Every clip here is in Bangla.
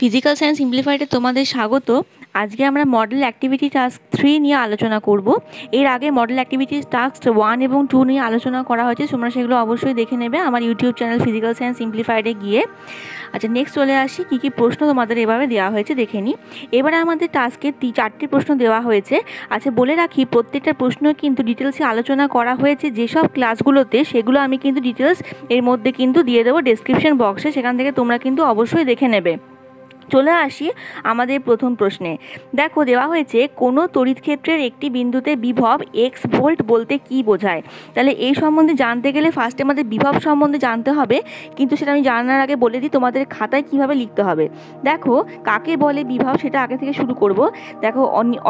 ফিজিক্যাল সায়েন্স সিম্পলিফাইডে তোমাদের স্বাগত। আজকে আমরা মডেল অ্যাক্টিভিটি টাস্ক 3 নিয়ে আলোচনা করব। এর আগে মডেল অ্যাক্টিভিটি টাস্ক 1 এবং 2 নিয়ে আলোচনা করা হয়েছে, তোমরা সেগুলো অবশ্যই দেখে নেবে আমার ইউটিউব চ্যানেল ফিজিক্যাল সায়েন্স সিম্পলিফাইডে গিয়ে। আচ্ছা, নেক্সট চলে আসি কী কী প্রশ্ন তোমাদের এভাবে দেওয়া হয়েছে দেখে নিই। এবারে আমাদের টাস্কে 4টি প্রশ্ন দেওয়া হয়েছে। আচ্ছা, বলে রাখি প্রত্যেকটা প্রশ্ন কিন্তু ডিটেলসে আলোচনা করা হয়েছে যেসব ক্লাসগুলোতে, সেগুলো আমি কিন্তু ডিটেলস এর মধ্যে কিন্তু দিয়ে দেবো ডেসক্রিপশন বক্সে, সেখান থেকে তোমরা কিন্তু অবশ্যই দেখে নেবে। চলে আসি আমাদের প্রথম প্রশ্নে। দেখো দেওয়া হয়েছে কোনো তড়িৎ ক্ষেত্রের একটি বিন্দুতে বিভব এক্স ভোল্ট বলতে কি বোঝায়। তাহলে এই সম্বন্ধে জানতে গেলে ফার্স্টে আমাদের বিভব সম্বন্ধে জানতে হবে, কিন্তু সেটা আমি জানার আগে বলে দিই তোমাদের খাতায় কিভাবে লিখতে হবে। দেখো কাকে বলে বিভব সেটা আগে থেকে শুরু করব। দেখো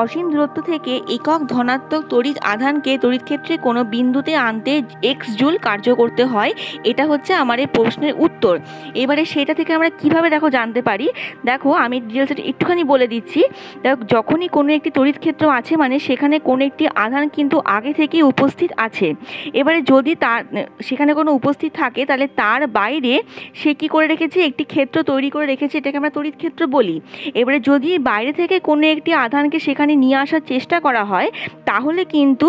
অসীম দূরত্ব থেকে একক ধনাত্মক তড়িৎ আধানকে তড়িৎ ক্ষেত্রে কোনো বিন্দুতে আনতে এক্স জুল কার্য করতে হয়, এটা হচ্ছে আমার এই প্রশ্নের উত্তর। এবারে সেটা থেকে আমরা কিভাবে দেখো জানতে পারি। দেখো আমি ডিটেলসটা একটুখানি বলে দিচ্ছি। দেখো যখনই কোনো একটি তড়িৎ ক্ষেত্র আছে মানে সেখানে কোনো একটি আধান কিন্তু আগে থেকেই উপস্থিত আছে। এবারে যদি তার সেখানে কোনো উপস্থিত থাকে তাহলে তার বাইরে সে কী করে রেখেছে, একটি ক্ষেত্র তৈরি করে রেখেছে, এটাকে আমরা তড়িৎ ক্ষেত্র বলি। এবারে যদি বাইরে থেকে কোনো একটি আধানকে সেখানে নিয়ে আসার চেষ্টা করা হয় তাহলে কিন্তু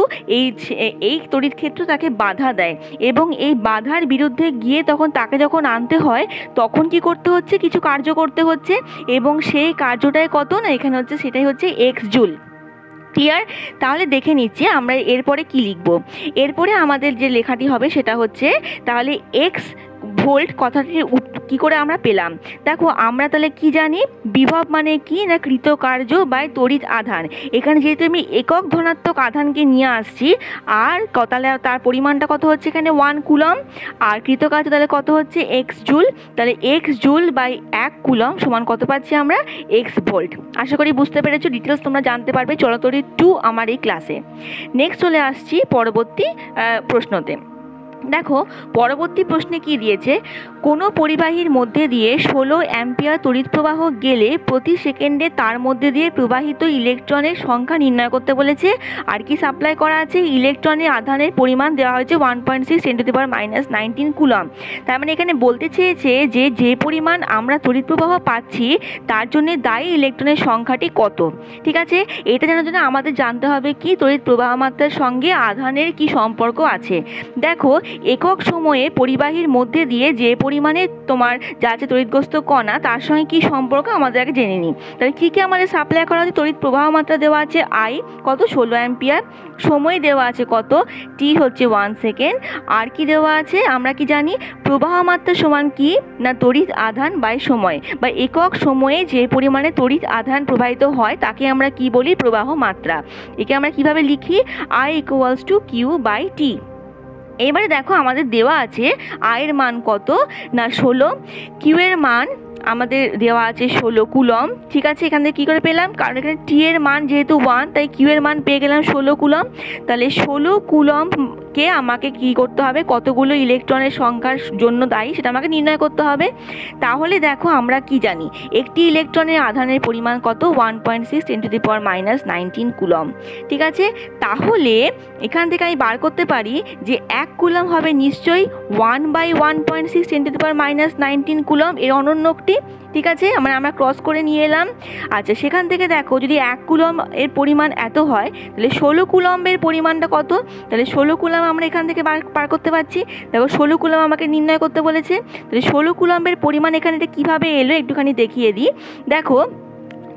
এই তড়িৎ ক্ষেত্র তাকে বাধা দেয়, এবং এই বাধার বিরুদ্ধে গিয়ে তখন তাকে যখন আনতে হয় তখন কি করতে হচ্ছে, কিছু কার্য করতে হচ্ছে, এবং সেই কার্যটাই কত না এখানে হচ্ছে সেটাই হচ্ছে এক্স জুল। ক্লিয়ার? তাহলে দেখে নিচ্ছি আমরা এরপরে কি লিখব। এরপরে আমাদের যে লেখাটি হবে সেটা হচ্ছে তাহলে এক্স ভোল্ট কথাটি কি করে আমরা পেলাম। দেখো আমরা তাহলে কি জানি, বিভব মানে কি না কৃতকার্য বাই তড়িৎ আধান। এখানে যেহেতু আমি একক ধনাত্মক আধানকে নিয়ে আসছি, আর তাহলে তার পরিমাণটা কত হচ্ছে এখানে 1 কুলম, আর কৃতকার্য তাহলে কত হচ্ছে এক্স জুল। তাহলে এক্স জুল বাই 1 কুলম সমান কত পাচ্ছি আমরা, এক্স ভোল্ট। আশা করি বুঝতে পেরেছো, ডিটেলস তোমরা জানতে পারবে চলতড়িৎ 2 আমার এই ক্লাসে। নেক্সট চলে আসছি পরবর্তী প্রশ্নতে। দেখো পরবর্তী প্রশ্নে কি দিয়েছে, কোনো পরিবাহীর মধ্যে দিয়ে 16 অ্যাম্পিয়ার তড়িৎ প্রবাহ গেলে প্রতি সেকেন্ডে তার মধ্যে দিয়ে প্রবাহিত ইলেকট্রনের সংখ্যা নির্ণয় করতে বলেছে। আর কি সাপ্লাই করা আছে, ইলেকট্রনের আধানের পরিমাণ দেওয়া হয়েছে 1.6 × 10⁻⁹ কুলম। তার মানে এখানে বলতে চেয়েছে যে যে পরিমাণ আমরা তড়িৎ প্রবাহ পাচ্ছি তার জন্য দায়ী ইলেকট্রনের সংখ্যাটি কত। ঠিক আছে, এটা জানার জন্য আমাদের জানতে হবে কি তড়িৎ প্রবাহ মাত্রার সঙ্গে আধানের কি সম্পর্ক আছে। দেখো একক সময়ে পরিবাহীর মধ্যে দিয়ে যে পরিমাণে তোমার যাচ্ছে তড়িৎগ্রস্ত কণা তার সঙ্গে কি সম্পর্ক আমাদের আগে জেনে নিই। তাহলে কী কী আমাদের সাপ্লাই করা আছে, তড়িৎ প্রবাহ মাত্রা দেওয়া আছে আই কত 16 অ্যাম্পিয়ার, সময় দেওয়া আছে কত টি হচ্ছে 1 সেকেন্ড, আর কি দেওয়া আছে আমরা কি জানি, প্রবাহ মাত্রা সমান কি না তড়িৎ আধান বাই সময়, বা একক সময়ে যে পরিমাণে তড়িৎ আধান প্রবাহিত হয় তাকে আমরা কি বলি, প্রবাহ মাত্রা। একে আমরা কিভাবে লিখি, I equals to Q by T. এবারে দেখো আমাদের দেওয়া আছে আয়ের মান কত না 16, কিউ এর মান আমাদের দেওয়া আছে 16 কুলম। ঠিক আছে, এখান থেকে কী করে পেলাম, কারণ এখানে টি এর মান যেহেতু 1 তাই কিউ এর মান পেয়ে গেলাম 16 কুলম। তাহলে 16 কুলমকে আমাকে কি করতে হবে, কতগুলো ইলেকট্রনের সংখ্যার জন্য দায়ী সেটা আমাকে নির্ণয় করতে হবে। তাহলে দেখো আমরা কি জানি, একটি ইলেকট্রনের আধানের পরিমাণ কত 1.6 × 10⁻⁹ কুলম। ঠিক আছে, তাহলে এখান থেকে আমি বার করতে পারি যে 1 কুলম হবে নিশ্চয়ই 1/1.6 × 10⁻⁹ কুলম এর অনন্যকটি। ঠিক আছে, আমরা ক্রস করে নিয়ে এলাম। আচ্ছা, সেখান থেকে দেখো যদি 1 কুলম এর পরিমাণ এত হয় তাহলে 16 কুলমের পরিমাণটা কত, তাহলে 16 কুলম আমরা এখান থেকে বার করতে পারছি। দেখো 16 কুলম আমাকে নির্ণয় করতে বলেছে, তাহলে 16 কুলমের পরিমাণ এখানে এটা কীভাবে এলো একটুখানি দেখিয়ে দিই। দেখো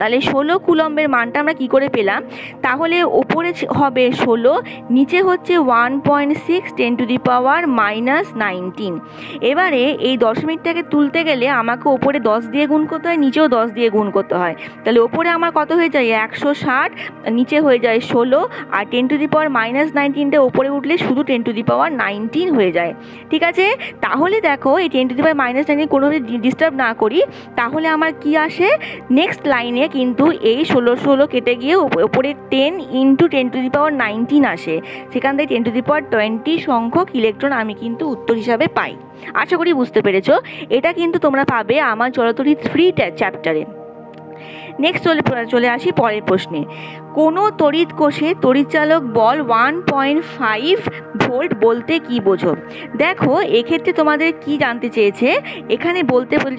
তাহলে 16 কুলম্বের মানটা আমরা কি করে পেলাম, তাহলে ওপরে হবে 16, নিচে হচ্ছে 1.6 × 10⁻⁹। এবারে এই দশমিকটাকে তুলতে গেলে আমাকে ওপরে 10 দিয়ে গুণ করতে হয়, নিচেও 10 দিয়ে গুণ করতে হয়। তাহলে ওপরে আমার কত হয়ে যায় 160, নিচে হয়ে যায় 16, আর 10⁻⁹ ওপরে উঠলে শুধু 10⁻⁹ হয়ে যায়। ঠিক আছে, তাহলে দেখো এই 10⁻⁹ কোনোভাবে ডিস্টার্ব না করি, তাহলে আমার কি আসে নেক্সট লাইনে কিন্তু এই 16 কেটে গিয়ে ওপরে 10 × 10⁻⁹ আসে, সেখান থেকে 10⁻20 সংখ্যক ইলেকট্রন আমি কিন্তু উত্তর হিসাবে পাই। আশা করি বুঝতে পেরেছো, এটা কিন্তু তোমরা পাবে আমার চলতড়িৎ 3 চ্যাপ্টারে। নেক্সট চলে আসি পরের প্রশ্নে। কোনো তড়িৎ কোষে তড়িৎচালক বল 1.5 ভোল্ট বলতে কি বোঝো? দেখো এক্ষেত্রে তোমাদের কি জানতে চেয়েছে, এখানে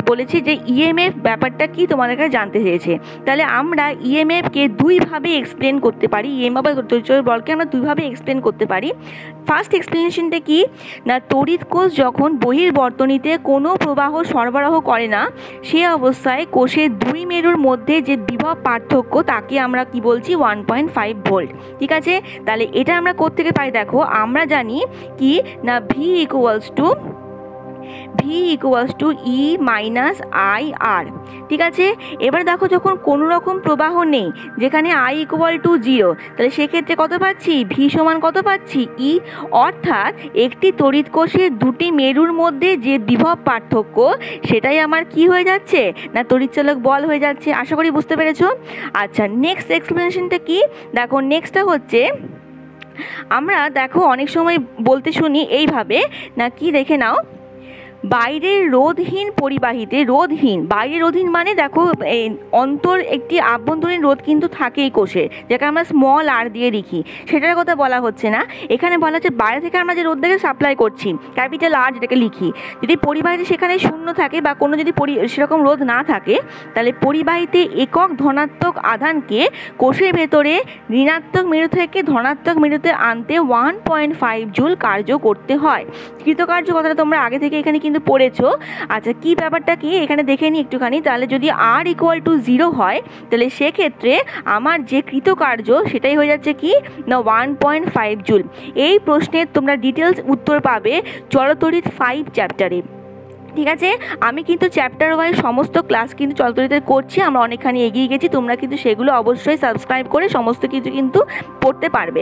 বলেছে যে ইএমএফ ব্যাপারটা কি তোমাদের কাছে জানতে চেয়েছে। তাহলে আমরা ইএমএফকে দুইভাবে এক্সপ্লেন করতে পারি, ইএমএফ বা তড়িৎচালক বলকে আমরা দুইভাবে এক্সপ্লেন করতে পারি। ফার্স্ট এক্সপ্লেনেশনটা কি না, তড়িৎ কোষ যখন বহির্বর্তনীতে কোনো প্রবাহ সরবরাহ করে না সে অবস্থায় কোষের দুই মেরুর মধ্যে যে বিভব পার্থক্য তাকে আমরা কি বলছি 1.5 ভোল্ট। ঠিক আছে, তাহলে এটা আমরা কোত্থেকে পাই? দেখো আমরা জানি কি না V equals to E minus IR। ঠিক আছে, এবার দেখো যখন কোনো রকম প্রবাহ নেই, যেখানে I ইকুয়াল টু 0, তাহলে সেক্ষেত্রে কত পাচ্ছি? V সমান কত পাচ্ছি? E। অর্থাৎ একটি তড়িৎ কোষের দুটি মেরুর মধ্যে যে বিভব পার্থক্য সেটাই আমার কি হয়ে যাচ্ছে না তড়িৎচালক বল হয়ে যাচ্ছে। আশা করি বুঝতে পেরেছো। আচ্ছা, নেক্সট এক্সপ্লেনেশনটা কি? দেখো নেক্সটটা হচ্ছে, আমরা দেখো অনেক সময় বলতে শুনি এইভাবে না, কি দেখে নাও, বাইরের রোধহীন পরিবাহীতে, বাইরের রোধহীন মানে দেখো অন্তর একটি আভ্যন্তরীণ রোধ কিন্তু থাকেই কোষে, যাকে আমরা স্মল আর দিয়ে লিখি, সেটার কথা বলা হচ্ছে না। এখানে বলা হচ্ছে বাইরে থেকে আমরা যে রোধটাকে সাপ্লাই করছি, ক্যাপিটাল আর যেটাকে লিখি, যদি পরিবাহীতে সেখানে শূন্য থাকে বা কোনো যদি সেরকম রোধ না থাকে, তাহলে পরিবাহীতে একক ধনাত্মক আধানকে কোষের ভেতরে ঋণাত্মক মেরু থেকে ধনাত্মক মেরুতে আনতে 1.5 জুল কার্য করতে হয়। কৃতকার্য কথাটা তোমরা আগে থেকে এখানে কিন্তু পড়েছো। আচ্ছা, কি ব্যাপারটা কি এখানে দেখে নিই একটুখানি। তাহলে যদি R ইকুয়াল টু 0 হয়, তাহলে সেক্ষেত্রে আমার যে কৃতকার্য সেটাই হয়ে যাচ্ছে কি না 1.5 জুল। এই প্রশ্নের তোমরা ডিটেলস উত্তর পাবে চলতড়িৎ 5 চ্যাপ্টারে। ঠিক আছে, আমি কিন্তু চ্যাপ্টার ওয়াইজ সমস্ত ক্লাস কিন্তু চলতড়িতের করছি, আমরা অনেকখানি এগিয়ে গেছি, তোমরা কিন্তু সেগুলো অবশ্যই সাবস্ক্রাইব করে সমস্ত কিছু কিন্তু পড়তে পারবে।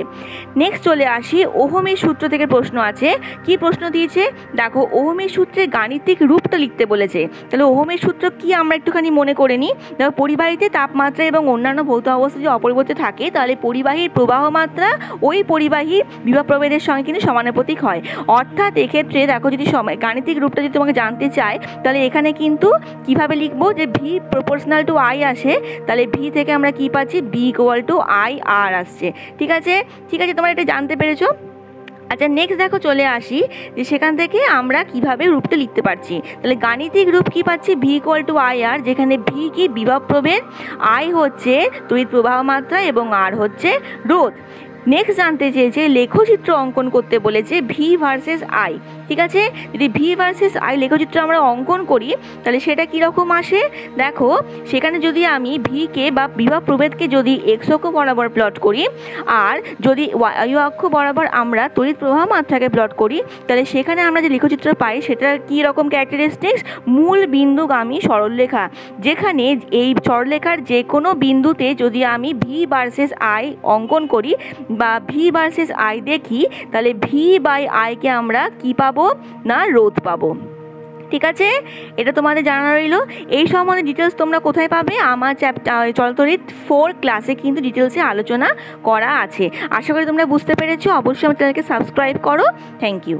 নেক্সট চলে আসি, ওহমের সূত্র থেকে প্রশ্ন আছে। কি প্রশ্ন দিয়েছে দেখো, ওহমের সূত্রের গাণিতিক রূপটা লিখতে বলেছে। তাহলে ওহমের সূত্র কি আমরা একটুখানি মনে করে নিই। দেখো পরিবাহীতে তাপমাত্রা এবং অন্যান্য ভৌত অবস্থা যদি অপরিবর্তিত থাকে, তাহলে পরিবাহীর প্রবাহ মাত্রা ওই পরিবাহী বিভব প্রভেদের সঙ্গে কিন্তু সমানুপাতিক হয়। অর্থাৎ এক্ষেত্রে দেখো যদি গাণিতিক রূপটা যদি তোমাকে জানতে চাই, তাহলে এখানে কিন্তু কিভাবে লিখবো, যে V প্রপোর্শনাল টু I আসে, তাহলে V থেকে আমরা কি পাচ্ছি B ইকুয়াল টু IR আসছে। ঠিক আছে, তোমরা এটা জানতে পেরেছো। আচ্ছা, নেক্সট দেখো চলে আসি যে সেখান থেকে আমরা কিভাবে রূপটা লিখতে পারছি। তাহলে গাণিতিক রূপ কি পাচ্ছি V ইকুয়াল টু IR, যেখানে V কি বিভব প্রভেদ, I হচ্ছে তড়িৎ প্রবাহ মাত্রা এবং R হচ্ছে রোধ। নেক্সট জানতে চেয়েছে লেখচিত্র অঙ্কন করতে বলেছে V ভার্সেস I। ঠিক আছে, যদি V ভার্সেস I লেখচিত্র আমরা অঙ্কন করি তাহলে সেটা কীরকম আসে দেখো, সেখানে যদি আমি ভিকে বা বিভব প্রভেদকে যদি এক্স অক্ষ বরাবর প্লট করি আর যদি ওয়াই অক্ষ বরাবর আমরা তড়িৎ প্রবাহ মাত্রাকে প্লট করি, তাহলে সেখানে আমরা যে লেখচিত্র পাই সেটার কী রকম ক্যারেক্টারিস্টিক্স, মূল বিন্দুগামী সরলরেখা, যেখানে এই সরলরেখার যে কোনো বিন্দুতে যদি আমি V ভার্সেস I অঙ্কন করি বা V ভার্সেস I দেখি, তাহলে V বাই আইকে আমরা কি পাবো না রোধ পাবো। ঠিক আছে, এটা তোমাদের জানা রইল। এই সম্বন্ধে ডিটেলস তোমরা কোথায় পাবে? আমার চলতড়িৎ 4 ক্লাসে কিন্তু ডিটেলসে আলোচনা করা আছে। আশা করি তোমরা বুঝতে পেরেছো। অবশ্যই আমার চ্যানেলকে সাবস্ক্রাইব করো। Thank you.